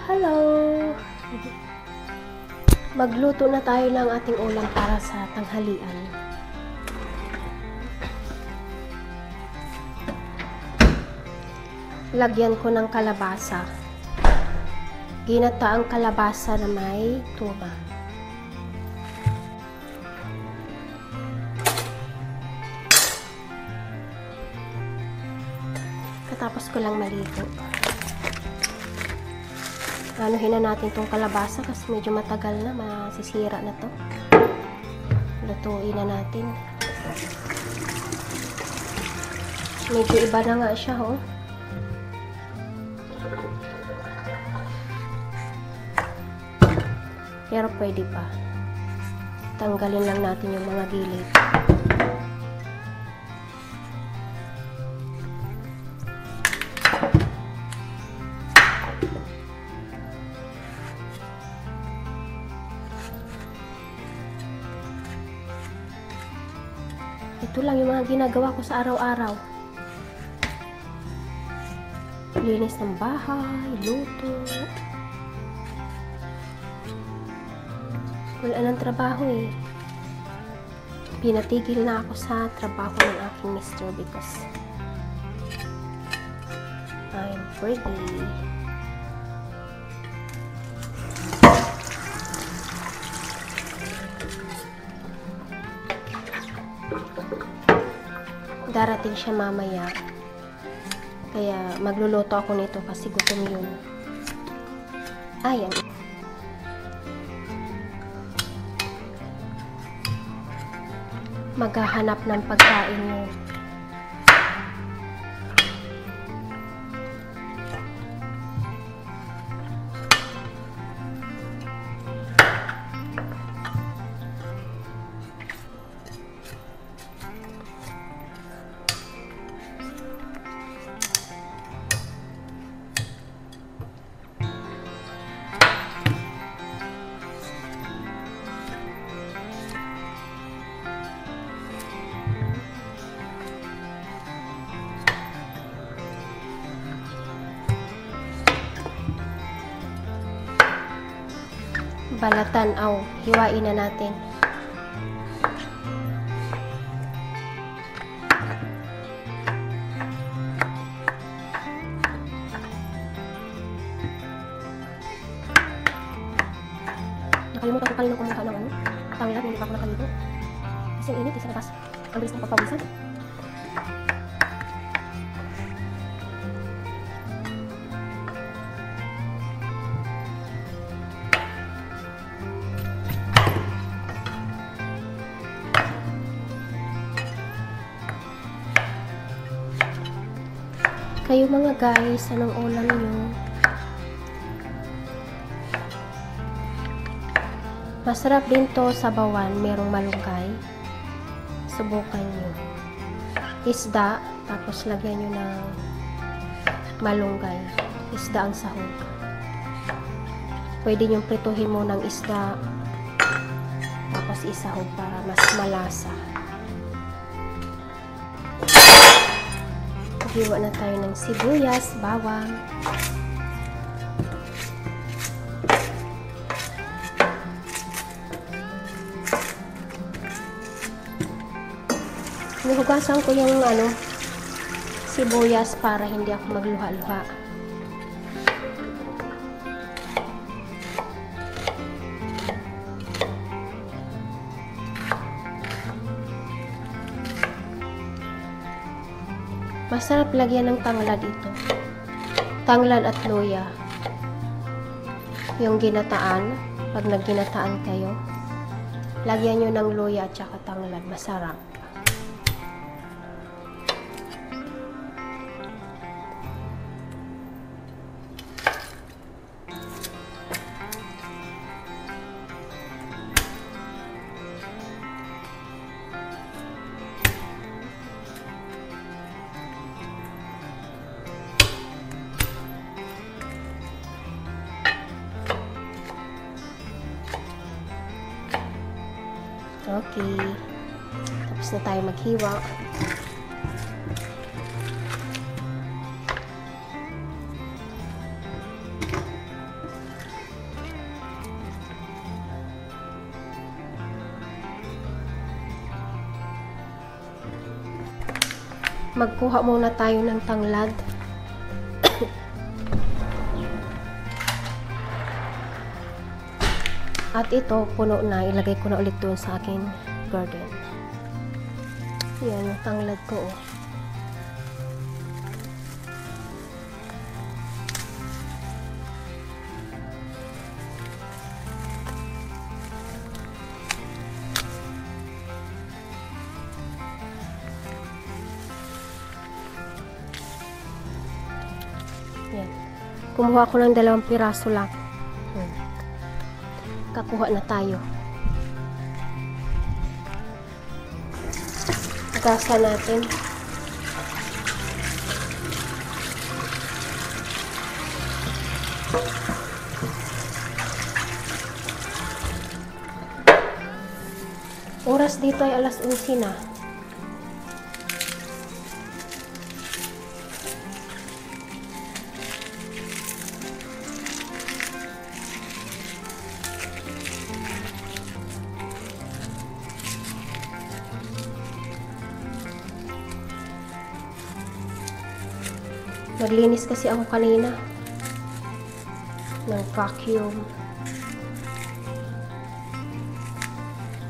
Hello! Magluto na tayo ng ating ulam para sa tanghalian. Lagyan ko ng kalabasa. Ginataang kalabasa na may tuna. Katapos ko lang maligo. Anuhin na natin itong kalabasa kasi medyo matagal na, masisira na to. Lutuin na natin. Medyo iba na nga siya, oh. Pero pwede pa. Tanggalin lang natin yung mga gilid. Ito lang yung mga ginagawa ko sa araw-araw. Linis ng bahay, luto. Wala nang trabaho eh. Pinatigil na ako sa trabaho ng aking mister because I'm pretty. Darating siya mamaya. Kaya magluluto ako nito kasi gutom yun. Ayan. Maghahanap ng pagkain mo. Balatan, hiwain na natin. Nakalimutan ko kanina kumuha ng tanglad, hindi pa ako nakaligo. Kasi ang init, isa na pas. Ang bilis ng pagpawisan. Kayo mga guys, anong ulam nyo? Masarap din to sa bawan, merong malunggay. Subukan nyo. Isda, tapos lagyan nyo ng malunggay. Isda ang sahog. Pwede nyo prituhin mo ng isda, tapos isahog para mas malasa. Hiwa na tayo ng sibuyas, bawang. Hinuhugasan ko yung sibuyas para hindi ako magluha-luha. Masarap lagyan ng tanglad ito. Tanglad at luya. Yung ginataan, pag nagginataan kayo, lagyan nyo ng luya at saka tanglad. Masarap. Okay. Tapos na tayo maghiwa. magkuha muna tayo ng tanglad. At ito, puno na. Ilagay ko na ulit doon sa akin garden. Yan, yung tanglad ko, oh. Yan. Kumuha ko ng 2 piraso lang. Kakuha na tayo. Gasa natin. Oras dito ay 11:00 na. Naglinis kasi ako kanina ng vacuum.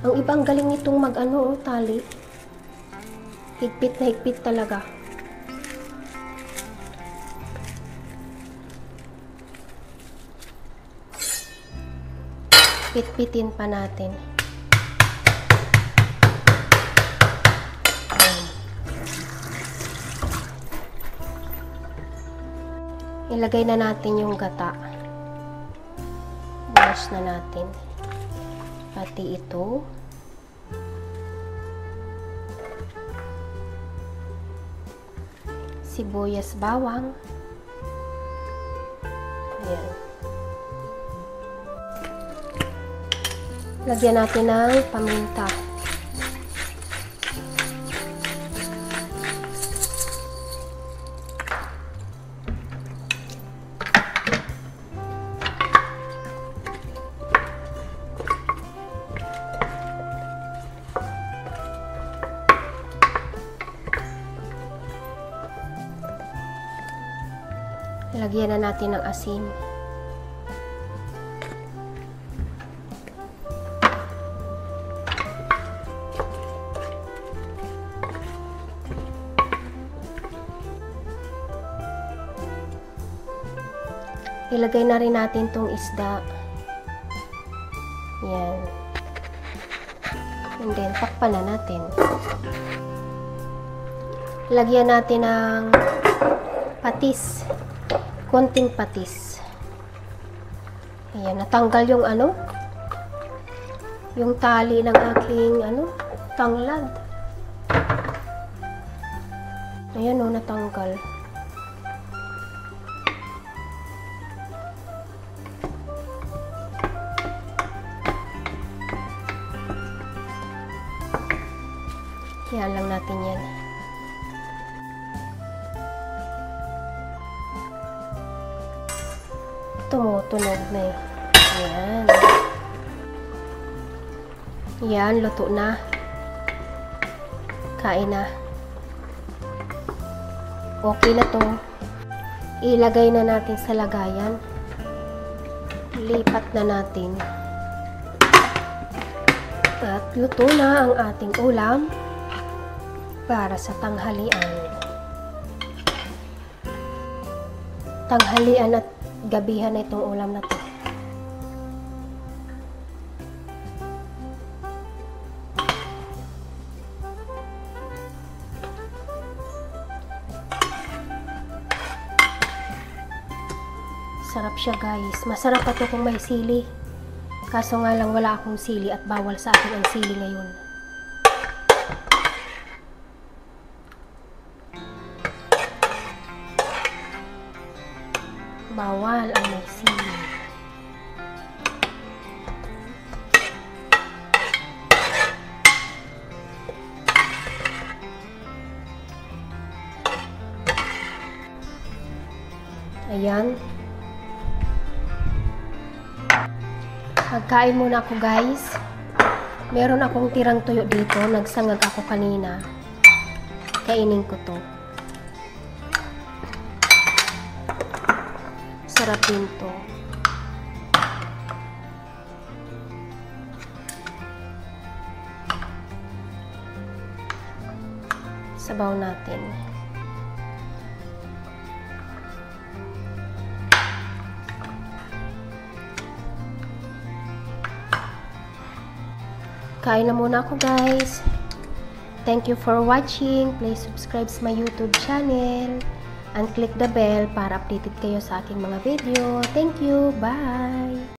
Ang ibang galing nitong mag-ano, tali. Higpit na higpit talaga. Pitpitin pa natin. Ilagay na natin yung gata. Wash na natin. Pati ito. Sibuyas, bawang. Ayan. Lagyan natin ng paminta. Lagyan na natin ng asin. Ilagay na rin natin tong isda. Yan. And then, takpan na natin. Lagyan natin ng patis. Konting patis. Ayan, natanggal yung ano, yung tali ng aking ano, tanglad. Ayan o, natanggal. Yan lang natin yan. Tumutunog na eh. Ayan. Yan, luto na. Kain na. Okay na to. Ilagay na natin sa lagayan. Lipat na natin. At luto na ang ating ulam para sa tanghalian. Tanghalian at gabihan na itong ulam na to. Sarap siya guys. Masarap pa to kung may sili. Kaso nga lang wala akong sili at bawal sa akin ang sili ngayon. Bawal ang may sili. Ayan. Magkain muna ako guys. Meron akong tirang tuyo dito. Nagsangag ako kanina. Kainin ko to. Masarap din to. Sabaw natin. Kain na muna ako, guys. Thank you for watching. Please subscribe sa my YouTube channel and click the bell para updated kayo sa aking mga video. Thank you. Bye!